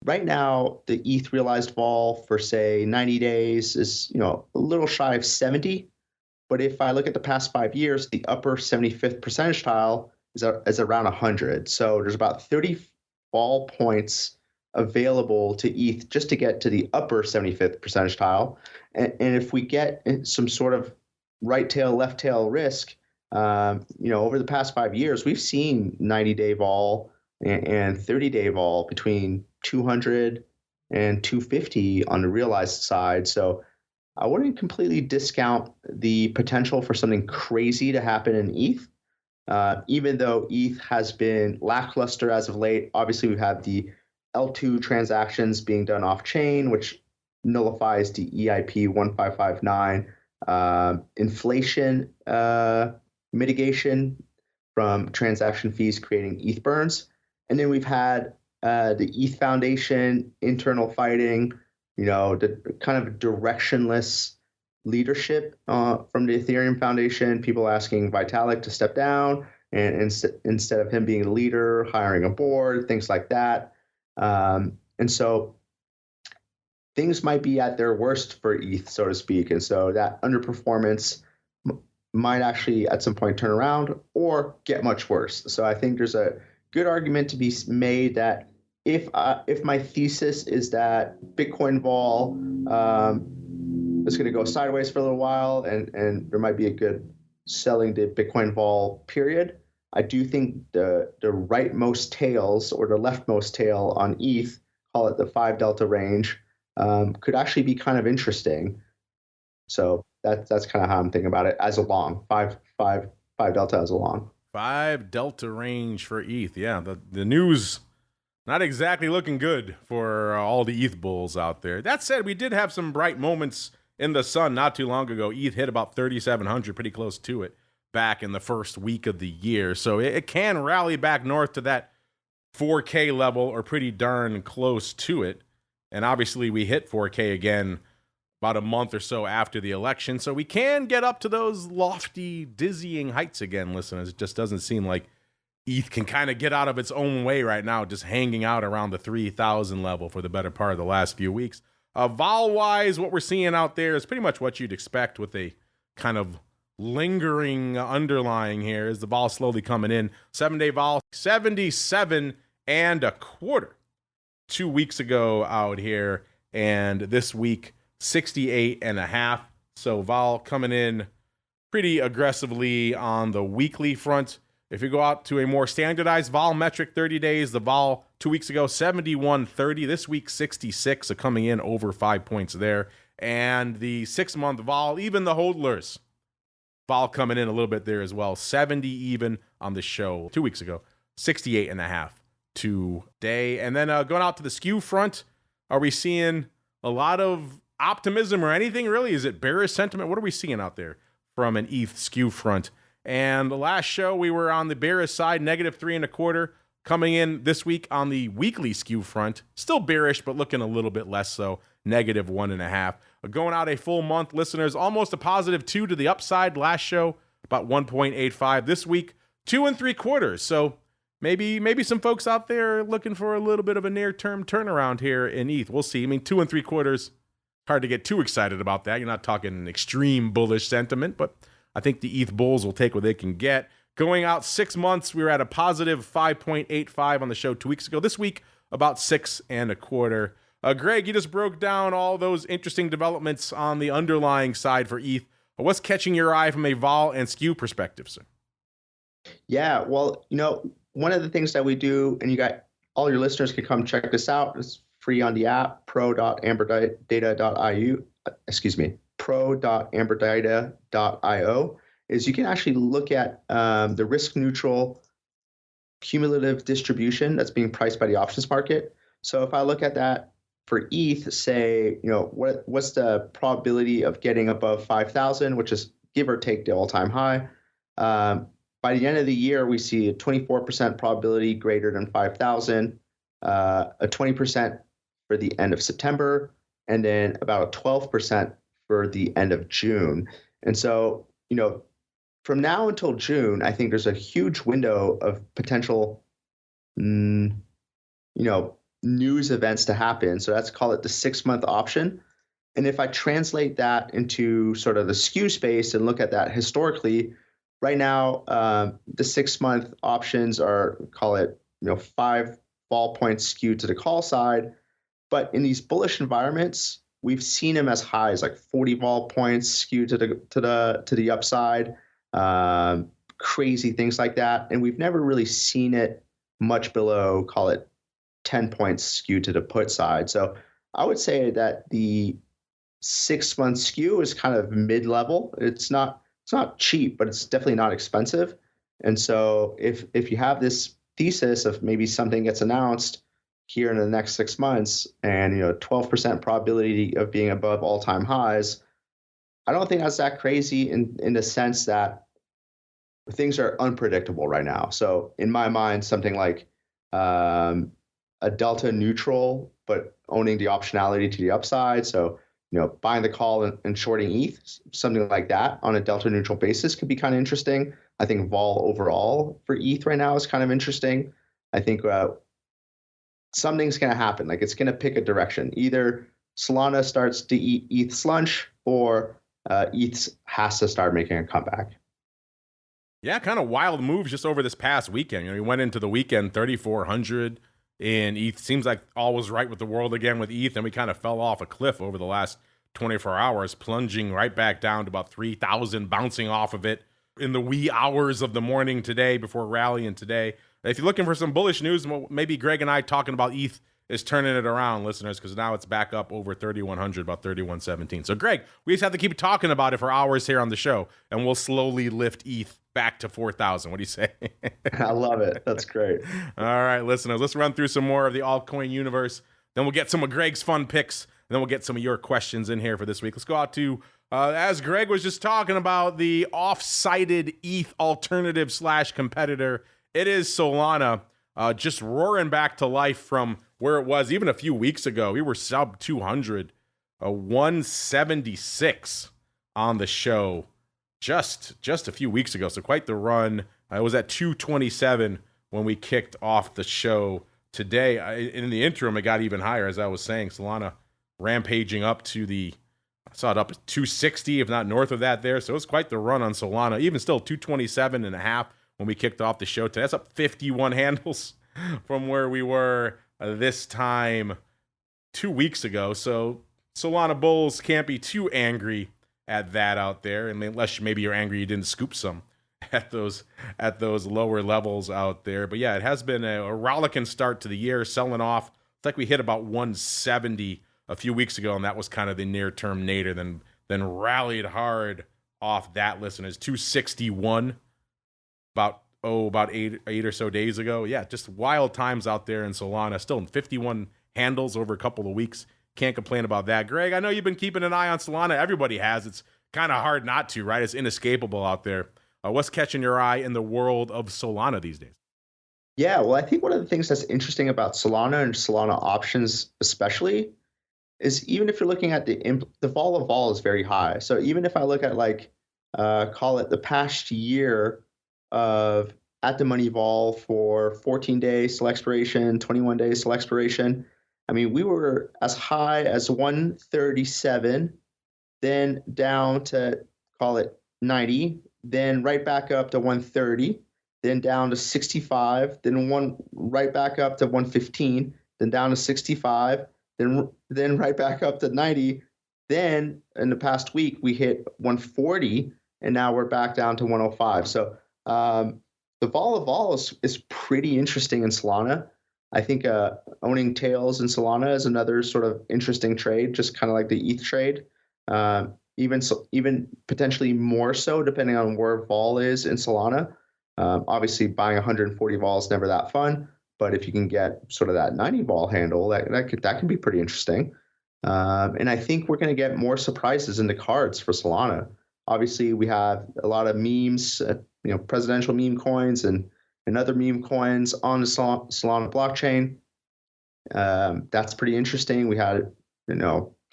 right now the ETH realized vol for say 90 days is a little shy of 70. But if I look at the past 5 years, the upper 75th percentile is around 100. So there's about 30 vol points available to ETH just to get to the upper 75th percentile. And if we get some sort of right tail, left tail risk, over the past 5 years, we've seen 90-day vol and 30-day vol between 200 and 250 on the realized side. So I wouldn't completely discount the potential for something crazy to happen in ETH, even though ETH has been lackluster as of late. Obviously, we have the L2 transactions being done off-chain, which nullifies the EIP 1559 inflation mitigation from transaction fees creating ETH burns. And then we've had the ETH Foundation internal fighting, the kind of directionless leadership from the Ethereum Foundation, people asking Vitalik to step down and instead of him being the leader, hiring a board, things like that. And so things might be at their worst for ETH, so to speak. And so that underperformance might actually at some point turn around or get much worse. So I think there's a good argument to be made that if my thesis is that Bitcoin vol is going to go sideways for a little while and there might be a good selling the Bitcoin vol period, I do think the rightmost tails or the leftmost tail on ETH, call it the 5 delta range, could actually be kind of interesting. So that's kind of how I'm thinking about it as a long, 5 delta as a long.
5 delta range for ETH. Yeah, the news not exactly looking good for all the ETH bulls out there. That said, we did have some bright moments in the sun not too long ago. ETH hit about 3,700, pretty close to it, back in the first week of the year. So it can rally back north to that 4K level or pretty darn close to it. And obviously we hit 4K again about a month or so after the election. So we can get up to those lofty, dizzying heights again, listeners. It just doesn't seem like ETH can kind of get out of its own way right now, just hanging out around the 3,000 level for the better part of the last few weeks. Vol-wise, what we're seeing out there is pretty much what you'd expect with a kind of lingering underlying here as the vol slowly coming in. 7-day vol, 77 and a quarter 2 weeks ago out here. And this week, 68 and a half. So vol coming in pretty aggressively on the weekly front. If you go out to a more standardized vol metric, 30 days, the vol 2 weeks ago, 71.30. This week, 66, so coming in over 5 points there. And the 6-month vol, even the hodlers, vol coming in a little bit there as well. 70 even on the show 2 weeks ago, 68 and a half today. And then going out to the skew front, are we seeing a lot of optimism or anything really? Is it bearish sentiment? What are we seeing out there from an ETH skew front? And the last show, we were on the bearish side, -3.25, coming in this week on the weekly skew front. Still bearish, but looking a little bit less so, -1.5. Going out a full month, listeners, almost a +2 to the upside. Last show, about 1.85. This week, 2.75. So maybe some folks out there looking for a little bit of a near-term turnaround here in ETH. We'll see. I mean, 2.75, hard to get too excited about that. You're not talking extreme bullish sentiment, but I think the ETH bulls will take what they can get. Going out 6 months, we were at a +5.85 on the show 2 weeks ago. This week, about 6.25. Greg, you just broke down all those interesting developments on the underlying side for ETH. What's catching your eye from a vol and skew perspective, sir?
Yeah, well, one of the things that we do, and all your listeners can come check this out. It's free on the app, pro.amberdata.io. Pro.amberdata.io. is you can actually look at the risk neutral cumulative distribution that's being priced by the options market. So if I look at that for ETH, say, what's the probability of getting above 5,000, which is give or take the all-time high. By the end of the year, we see a 24% probability greater than 5,000, a 20% for the end of September, and then about a 12% for the end of June. And so, from now until June, I think there's a huge window of potential, news events to happen. So let's call it the 6-month option. And if I translate that into sort of the skew space and look at that historically, right now, the 6-month options are, call it, 5 vol points skewed to the call side. But in these bullish environments, we've seen them as high as like 40 vol points skewed to the upside, crazy things like that. And we've never really seen it much below, call it 10 points skewed to the put side. So I would say that the 6-month skew is kind of mid-level. It's not cheap, but it's definitely not expensive. And so if you have this thesis of maybe something gets announced here in the next 6 months and 12% probability of being above all-time highs, I don't think that's that crazy in the sense that things are unpredictable right now. So in my mind, something like a delta neutral, but owning the optionality to the upside. So buying the call and shorting ETH, something like that on a delta neutral basis could be kind of interesting. I think vol overall for ETH right now is kind of interesting. I think something's going to happen. Like it's going to pick a direction. Either Solana starts to eat ETH's lunch or ETH has to start making a comeback.
Yeah, kind of wild moves just over this past weekend. You went into the weekend 3,400 in ETH. Seems like all was right with the world again with ETH, and we kind of fell off a cliff over the last 24 hours, plunging right back down to about 3,000, bouncing off of it in the wee hours of the morning today before rallying today. If you're looking for some bullish news, maybe Greg and I talking about ETH is turning it around, listeners, because now it's back up over 3,100, about 3,117. So, Greg, we just have to keep talking about it for hours here on the show, and we'll slowly lift ETH back to 4,000. What do you say?
I love it. That's great.
All right, listeners, let's run through some more of the altcoin universe. Then we'll get some of Greg's fun picks, and then we'll get some of your questions in here for this week. Let's go out to, as Greg was just talking about, the off-sided ETH alternative / competitor. It is Solana, just roaring back to life from where it was even a few weeks ago. We were sub 200, 176 on the show just a few weeks ago. So quite the run. It was at 227 when we kicked off the show today. In the interim, it got even higher, as I was saying. Solana rampaging up to I saw it up at 260, if not north of that there. So it was quite the run on Solana. Even still, 227.5 when we kicked off the show today. That's up 51 handles from where we were this time 2 weeks ago. So Solana bulls can't be too angry at that out there, and unless maybe you're angry you didn't scoop some at those lower levels out there. But yeah, it has been a rollicking start to the year, selling off. It's like we hit about 170 a few weeks ago, and that was kind of the near-term nadir. Then rallied hard off that list, and it's 261 about 8 or so days ago. Yeah, just wild times out there in Solana. Still in 51 handles over a couple of weeks. Can't complain about that. Greg, I know you've been keeping an eye on Solana. Everybody has. It's kind of hard not to, right? It's inescapable out there. What's catching your eye in the world of Solana these days?
Yeah, well, I think one of the things that's interesting about Solana and Solana options especially is even if you're looking at the vol of vol is very high. So even if I look at call it the past year of at the money vol for 14 days till expiration, 21 days till expiration, I mean, we were as high as 137, then down to call it 90, then right back up to 130, then down to 65, then right back up to 115, then down to 65, then right back up to 90. Then in the past week we hit 140, and now we're back down to 105. So the vol of vol is pretty interesting in Solana. I think owning tails in Solana is another sort of interesting trade, just kind of like the ETH trade. even potentially more so, depending on where vol is in Solana. Obviously, buying 140 vol is never that fun, but if you can get sort of that 90 vol handle, that can be pretty interesting. And I think we're going to get more surprises in the cards for Solana. Obviously, we have a lot of memes, presidential meme coins and other meme coins on the Solana blockchain. That's pretty interesting. We had,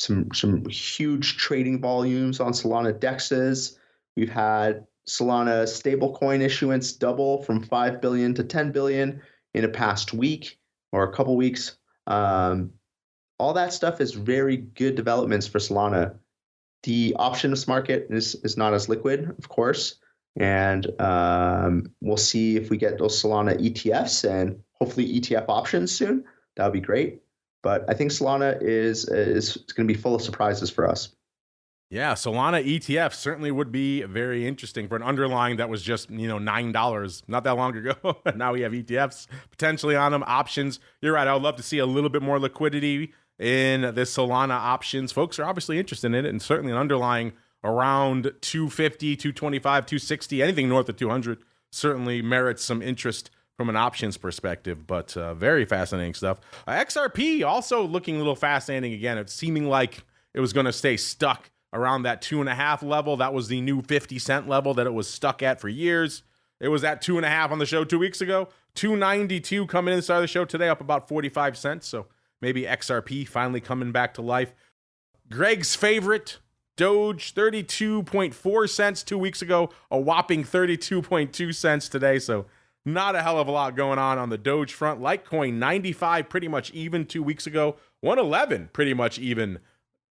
some huge trading volumes on Solana dexes. We've had Solana stablecoin issuance double from 5 billion to 10 billion in a past week or a couple weeks. All that stuff is very good developments for Solana. The options market is not as liquid, of course, and we'll see if we get those Solana ETFs and hopefully ETF options soon. That would be great. But I think Solana is going to be full of surprises for us.
Yeah, Solana ETF certainly would be very interesting for an underlying that was just, $9 not that long ago. Now we have ETFs potentially on them, options. You're right. I would love to see a little bit more liquidity in this Solana options. Folks are obviously interested in it, and certainly an underlying around 250, 225, 260, anything north of 200 certainly merits some interest from an options perspective, but very fascinating stuff. XRP also looking a little fascinating again. It's seeming like it was going to stay stuck around that 2.5 level. That was the new 50-cent level that it was stuck at for years. It was at 2.5 on the show 2 weeks ago. 292 coming in the start of the show today, up about 45 cents. So maybe XRP finally coming back to life. Greg's favorite, Doge, 32.4 cents 2 weeks ago, a whopping 32.2 cents today. So not a hell of a lot going on the Doge front. Litecoin, 95, pretty much even 2 weeks ago. 111, pretty much even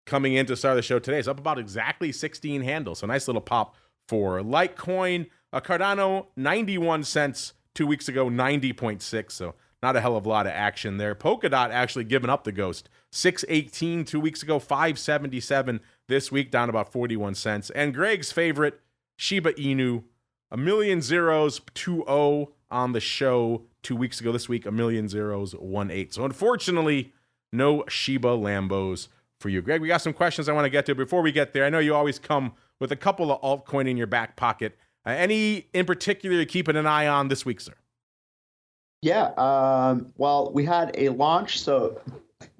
coming into start of the show today. It's up about exactly 16 handles. So nice little pop for Litecoin. Cardano, 91 cents 2 weeks ago, 90.6. So not a hell of a lot of action there. Polkadot actually giving up the ghost. 618 2 weeks ago, 577 this week, down about 41 cents. And Greg's favorite, Shiba Inu, a million zeros, 2-0 on the show 2 weeks ago. This week, a million zeros, 1-8. So unfortunately, no Shiba Lambos for you. Greg, we got some questions I want to get to. Before we get there, I know you always come with a couple of altcoin in your back pocket. Any in particular you're keeping an eye on this week, sir?
Yeah, well, we had a launch. So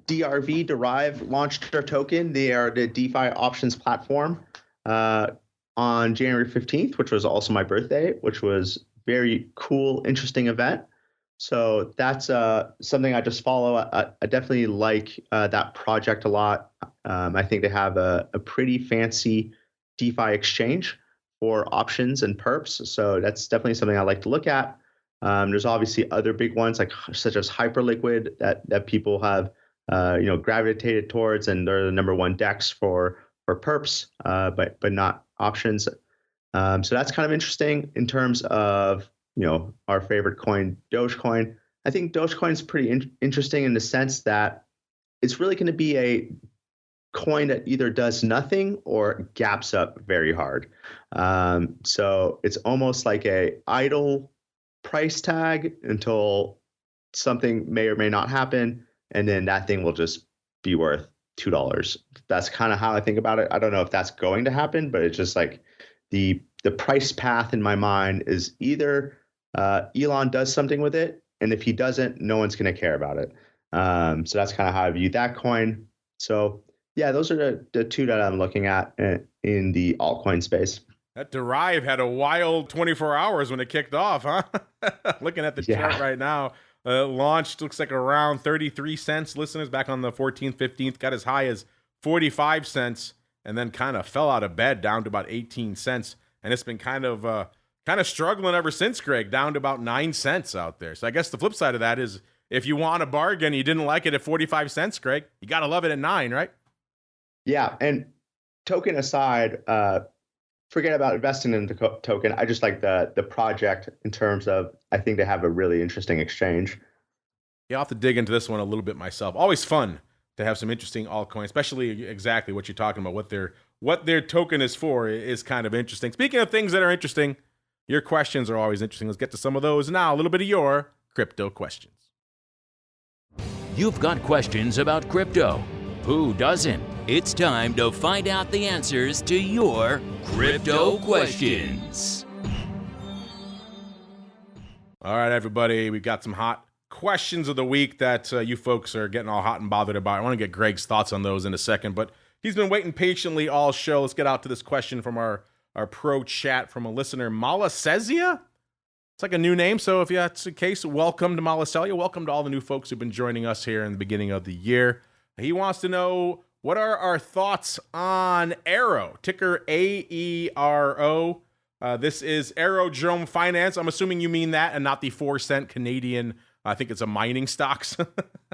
DRV, Derive, launched their token. They are the DeFi options platform on January 15th, which was also my birthday, which was very cool, interesting event. So that's something I just follow. I definitely like that project a lot. I think they have a pretty fancy DeFi exchange for options and perps. So that's definitely something I like to look at. There's obviously other big ones such as Hyperliquid that people have gravitated towards, and they're the number one DEX for perps, but not options. So that's kind of interesting in terms of our favorite coin, Dogecoin. I think Dogecoin is pretty interesting in the sense that it's really going to be a coin that either does nothing or gaps up very hard. So it's almost like a idle price tag until something may or may not happen, and then that thing will just be worth $2. That's kind of how I think about it. I don't know if that's going to happen, but it's just like the price path in my mind is either Elon does something with it, and if he doesn't, no one's going to care about it. So that's kind of how I view that coin. So yeah, those are the two that I'm looking at in the altcoin space.
That Derive had a wild 24 hours when it kicked off, huh? Looking at the chart right now, launched, looks like around 33 cents. Listeners, back on the 14th, 15th, got as high as 45 cents, and then kind of fell out of bed down to about 18 cents. And it's been kind of struggling ever since, Greg, down to about 9 cents out there. So I guess the flip side of that is if you want a bargain, you didn't like it at 45 cents, Greg, you got to love it at 9, right?
Yeah, and token aside, forget about investing in the token. I just like the project in terms of, I think they have a really interesting exchange.
Yeah, I'll have to dig into this one a little bit myself. Always fun to have some interesting altcoins, especially exactly what you're talking about. What their token is for is kind of interesting. Speaking of things that are interesting, your questions are always interesting. Let's get to some of those now. A little bit of your crypto questions.
You've got questions about crypto. Who doesn't? It's time to find out the answers to your crypto questions.
All right, everybody, we've got some hot questions of the week that you folks are getting all hot and bothered about. I want to get Greg's thoughts on those in a second, but he's been waiting patiently all show. Let's get out to this question from our pro chat from a listener, Malasesia. It's like a new name, so if that's the case, welcome to Malasesia. Welcome to all the new folks who've been joining us here in the beginning of the year. He wants to know, what are our thoughts on AERO, ticker AERO? This is Aerodrome Finance. I'm assuming you mean that and not the 4-cent Canadian. I think it's a mining stocks.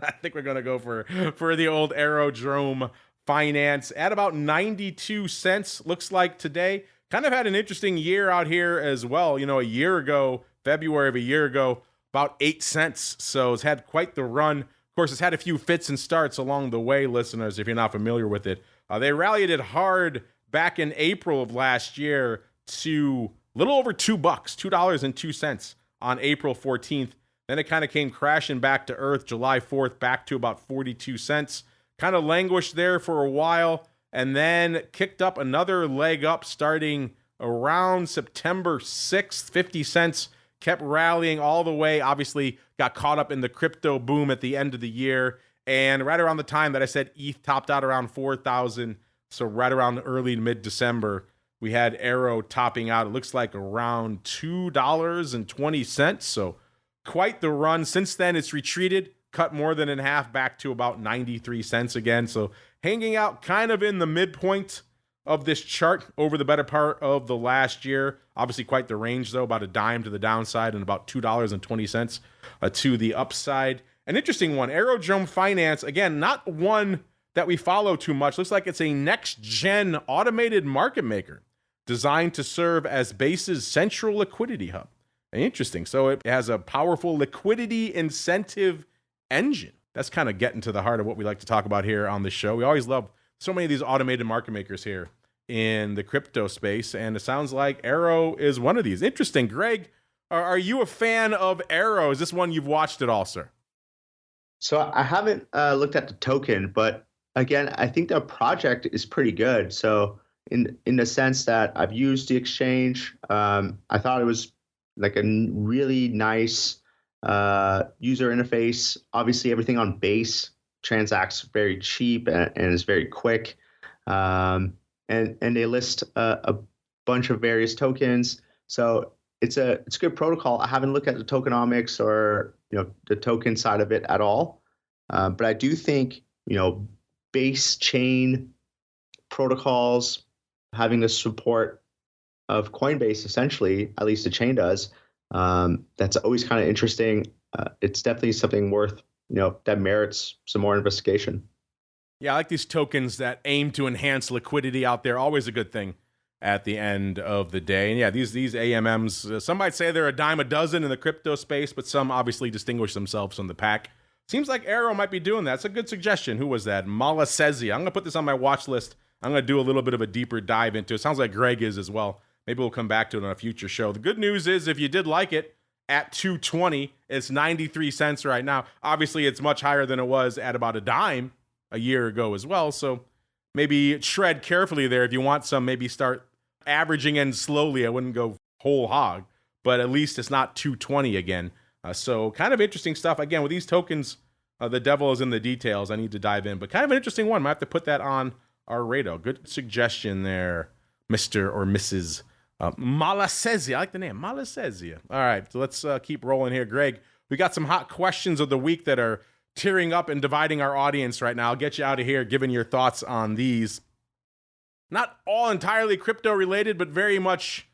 I think we're going to go for the old Aerodrome Finance at about 92 cents. Looks like today kind of had an interesting year out here as well. You know, a year ago, February of a year ago, about 8 cents. So it's had quite the run. Of course, it's had a few fits and starts along the way, listeners, if you're not familiar with it. They rallied it hard back in April of last year to a little over $2, $2.02 on April 14th. Then it kind of came crashing back to earth July 4th, back to about 42 cents. Kind of languished there for a while, and then kicked up another leg up starting around September 6th, 50 cents. Kept rallying all the way, obviously got caught up in the crypto boom at the end of the year. And right around the time that I said ETH topped out around 4,000, so right around early to mid-December, we had AERO topping out, it looks like around $2.20. So quite the run. Since then, it's retreated, cut more than in half back to about 93 cents again. So hanging out kind of in the midpoint of this chart over the better part of the last year. Obviously quite the range, though, about a dime to the downside and about $2.20 to the upside. An interesting one, Aerodrome Finance, again, not one that we follow too much. Looks like it's a next-gen automated market maker designed to serve as Base's central liquidity hub. Interesting. So it has a powerful liquidity incentive engine. That's kind of getting to the heart of what we like to talk about here on the show. We always love so many of these automated market makers here in the crypto space, and it sounds like AERO is one of these. Interesting. Greg, are you a fan of AERO? Is this one you've watched at all, sir?
So I haven't looked at the token, but again, I think the project is pretty good. So in the sense that I've used the exchange, I thought it was like a really nice user interface. Obviously, everything on Base transacts very cheap and is very quick. And they list a bunch of various tokens. So it's a good protocol. I haven't looked at the tokenomics or the token side of it at all. But I do think Base chain protocols having the support of Coinbase, essentially, at least the chain does. That's always kind of interesting. It's definitely something worth, that merits some more investigation.
Yeah, I like these tokens that aim to enhance liquidity out there. Always a good thing at the end of the day. And yeah, these AMMs, some might say they're a dime a dozen in the crypto space, but some obviously distinguish themselves from the pack. Seems like AERO might be doing that. That's a good suggestion. Who was that? Malasesia. I'm going to put this on my watch list. I'm going to do a little bit of a deeper dive into it. Sounds like Greg is as well. Maybe we'll come back to it on a future show. The good news is if you did like it at $2.20, it's 93 cents right now. Obviously, it's much higher than it was at about a dime a year ago as well. So maybe tread carefully there. If you want some, maybe start averaging in slowly. I wouldn't go whole hog, but at least it's not $2.20 again. So kind of interesting stuff. Again, with these tokens, the devil is in the details. I need to dive in, but kind of an interesting one. Might have to put that on our radar. Good suggestion there, Mr. or Mrs. Malasesia. I like the name, Malasesia. All right, so let's keep rolling here. Greg, we got some hot questions of the week that are tearing up and dividing our audience right now. I'll get you out of here giving your thoughts on these. Not all entirely crypto related, but very much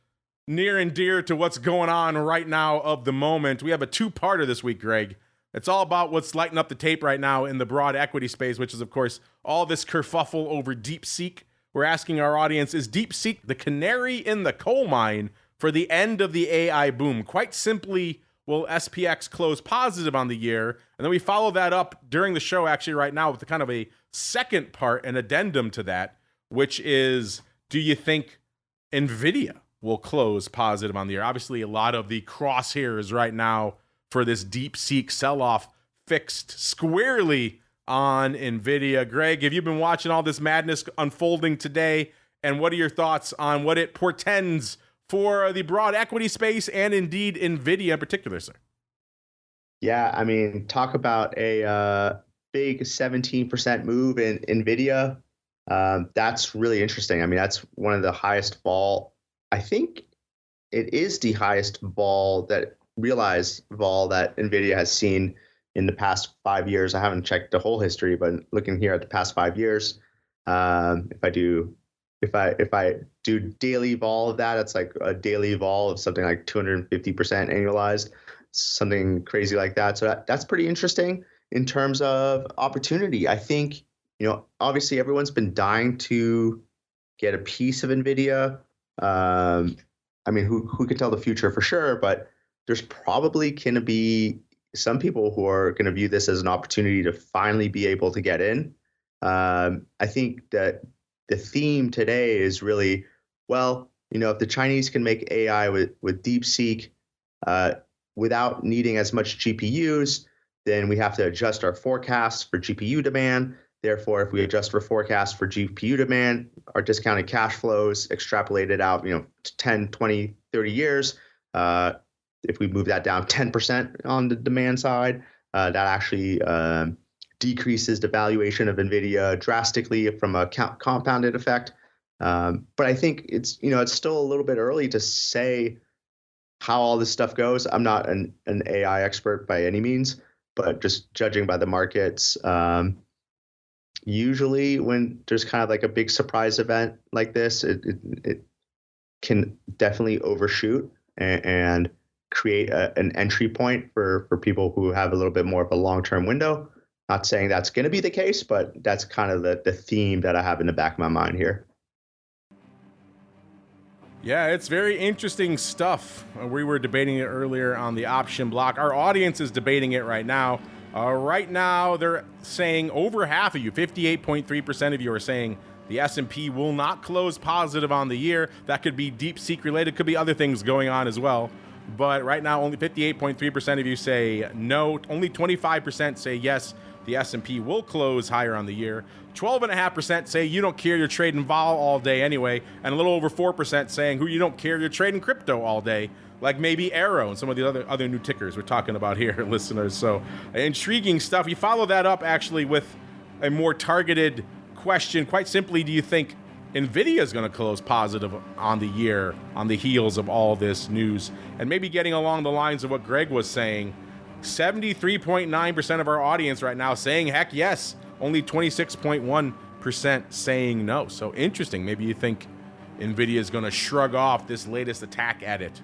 near and dear to what's going on right now of the moment. We have a two-parter this week, Greg. It's all about what's lighting up the tape right now in the broad equity space, which is, of course, all this kerfuffle over DeepSeek. We're asking our audience, is DeepSeek the canary in the coal mine for the end of the AI boom? Quite simply, will SPX close positive on the year? And then we follow that up during the show, actually, right now, with kind of a second part, an addendum to that, which is, do you think NVIDIA will close positive on the year? Obviously, a lot of the crosshairs right now for this DeepSeek sell-off fixed squarely on NVIDIA. Greg, have you been watching all this madness unfolding today? And what are your thoughts on what it portends for the broad equity space and indeed NVIDIA in particular, sir?
Yeah, I mean, talk about a big 17% move in NVIDIA. That's really interesting. I mean, that's one of the highest vol. I think it is the highest realized vol that NVIDIA has seen in the past 5 years. I haven't checked the whole history, but looking here at the past 5 years, if I do daily vol of that, it's like a daily vol of something like 250% annualized, something crazy like that. So that's pretty interesting in terms of opportunity. I think, obviously everyone's been dying to get a piece of NVIDIA. I mean, who can tell the future for sure, but there's probably going to be some people who are going to view this as an opportunity to finally be able to get in. I think that the theme today is really, well, if the Chinese can make AI with DeepSeek without needing as much GPUs, then we have to adjust our forecasts for GPU demand. Therefore, if we adjust for forecasts for GPU demand, our discounted cash flows extrapolated out, 10, 20, 30 years, if we move that down 10% on the demand side, that actually decreases the valuation of NVIDIA drastically from a compounded effect. But I think it's still a little bit early to say how all this stuff goes. I'm not an AI expert by any means, but just judging by the markets, usually when there's kind of like a big surprise event like this, it can definitely overshoot and create an entry point for people who have a little bit more of a long-term window. Not saying that's going to be the case, but that's kind of the theme that I have in the back of my mind here.
Yeah, it's very interesting stuff. We were debating it earlier on the option block. Our audience is debating it right now. Right now, they're saying over half of you, 58.3% of you are saying the S&P will not close positive on the year. That could be DeepSeek related, could be other things going on as well. But right now, only 58.3% of you say no. Only 25% say yes, the S&P will close higher on the year. 12.5% say you don't care, you're trading vol all day anyway. And a little over 4% saying you don't care, you're trading crypto all day. Like maybe AERO and some of the other new tickers we're talking about here, listeners. So intriguing stuff. You follow that up actually with a more targeted question. Quite simply, do you think NVIDIA is going to close positive on the year on the heels of all this news? And maybe getting along the lines of what Greg was saying, 73.9% of our audience right now saying heck yes, only 26.1% saying no. So interesting. Maybe you think NVIDIA is going to shrug off this latest attack at it.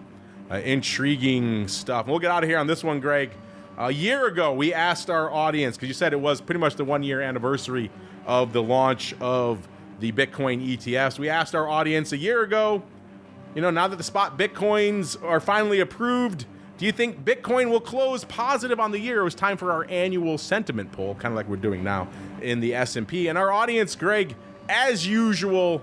Intriguing stuff. We'll get out of here on this one, Greg. A year ago, we asked our audience, because you said it was pretty much the 1-year anniversary of the launch of the Bitcoin ETFs. We asked our audience a year ago, now that the spot Bitcoins are finally approved, do you think Bitcoin will close positive on the year? It was time for our annual sentiment poll, kind of like we're doing now in the S&P. And our audience, Greg, as usual,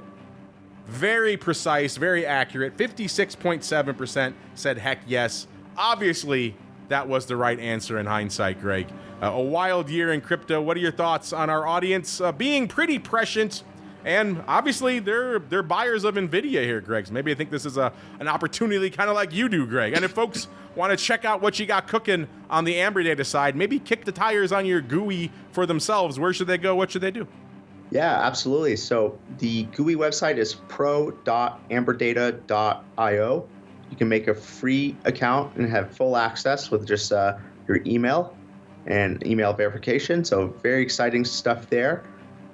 very precise, very accurate. 56.7% said heck yes. Obviously, that was the right answer in hindsight, Greg. A wild year in crypto. What are your thoughts on our audience being pretty prescient? And obviously, they're buyers of NVIDIA here, Greg. So maybe I think this is an opportunity kind of like you do, Greg. And if folks want to check out what you got cooking on the Amberdata side, maybe kick the tires on your GUI for themselves. Where should they go? What should they do?
Yeah, absolutely. So the GUI website is pro.amberdata.io. You can make a free account and have full access with just your email and email verification. So very exciting stuff there.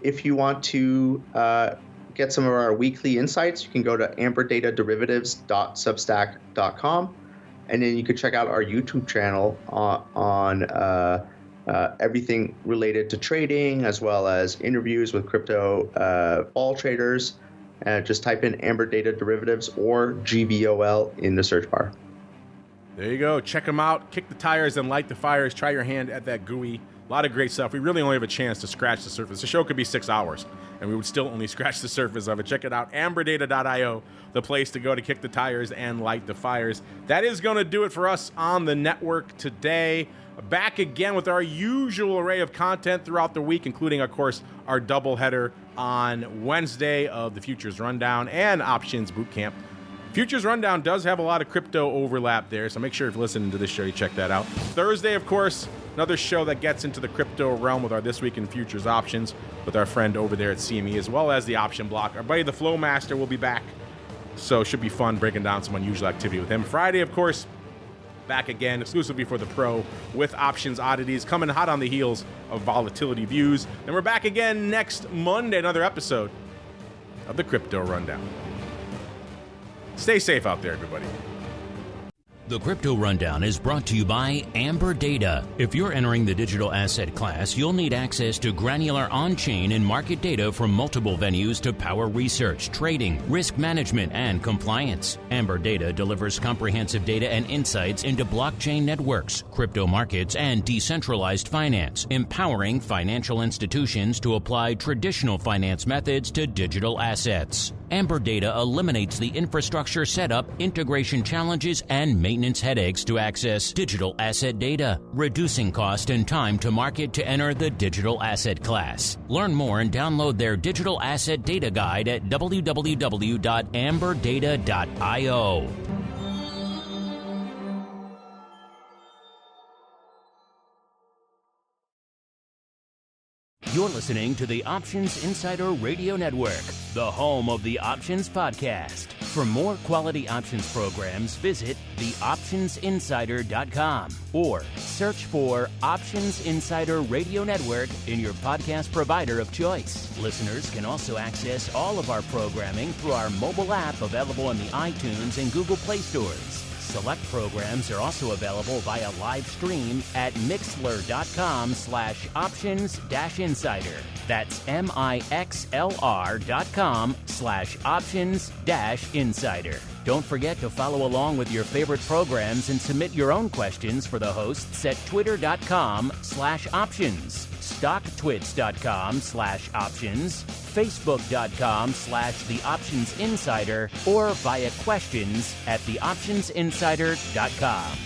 If you want to get some of our weekly insights, you can go to amberDataDerivatives.substack.com. And then you can check out our YouTube channel on everything related to trading, as well as interviews with crypto vol traders. Just type in Amberdata Derivatives or GVOL in the search bar.
There you go. Check them out. Kick the tires and light the fires. Try your hand at that GUI. A lot of great stuff. We really only have a chance to scratch the surface. The show could be 6 hours, and we would still only scratch the surface of it. Check it out. Amberdata.io, the place to go to kick the tires and light the fires. That is going to do it for us on the network today. back again with our usual array of content throughout the week, including, of course, our doubleheader on Wednesday of the Futures Rundown and Options Bootcamp. Futures Rundown does have a lot of crypto overlap there, so make sure if you're listening to this show, you check that out. Thursday, of course, another show that gets into the crypto realm with our This Week in Futures Options with our friend over there at CME, as well as the Option Block. Our buddy, the Flow Master, will be back, so it should be fun breaking down some unusual activity with him. Friday, of course, back again exclusively for the pro with Options Oddities, coming hot on the heels of Volatility Views. Then we're back again next Monday, another episode of the Crypto Rundown. Stay safe out there, everybody.
The Crypto Rundown is brought to you by Amberdata. If you're entering the digital asset class, you'll need access to granular on-chain and market data from multiple venues to power research, trading, risk management, and compliance. Amberdata delivers comprehensive data and insights into blockchain networks, crypto markets, and decentralized finance, empowering financial institutions to apply traditional finance methods to digital assets. Amberdata eliminates the infrastructure setup, integration challenges, and maintenance headaches to access digital asset data, reducing cost and time to market to enter the digital asset class. Learn more and download their digital asset data guide at www.amberdata.io. You're listening to the Options Insider Radio Network, the home of the Options Podcast. For more quality options programs, visit theoptionsinsider.com or search for Options Insider Radio Network in your podcast provider of choice. Listeners can also access all of our programming through our mobile app available in the iTunes and Google Play stores. Select programs are also available via live stream at mixlr.com/options-insider. That's mixlr.com/options-insider. Don't forget to follow along with your favorite programs and submit your own questions for the hosts at twitter.com/options, stocktwits.com/options, facebook.com/theoptionsinsider, or via questions@theoptionsinsider.com.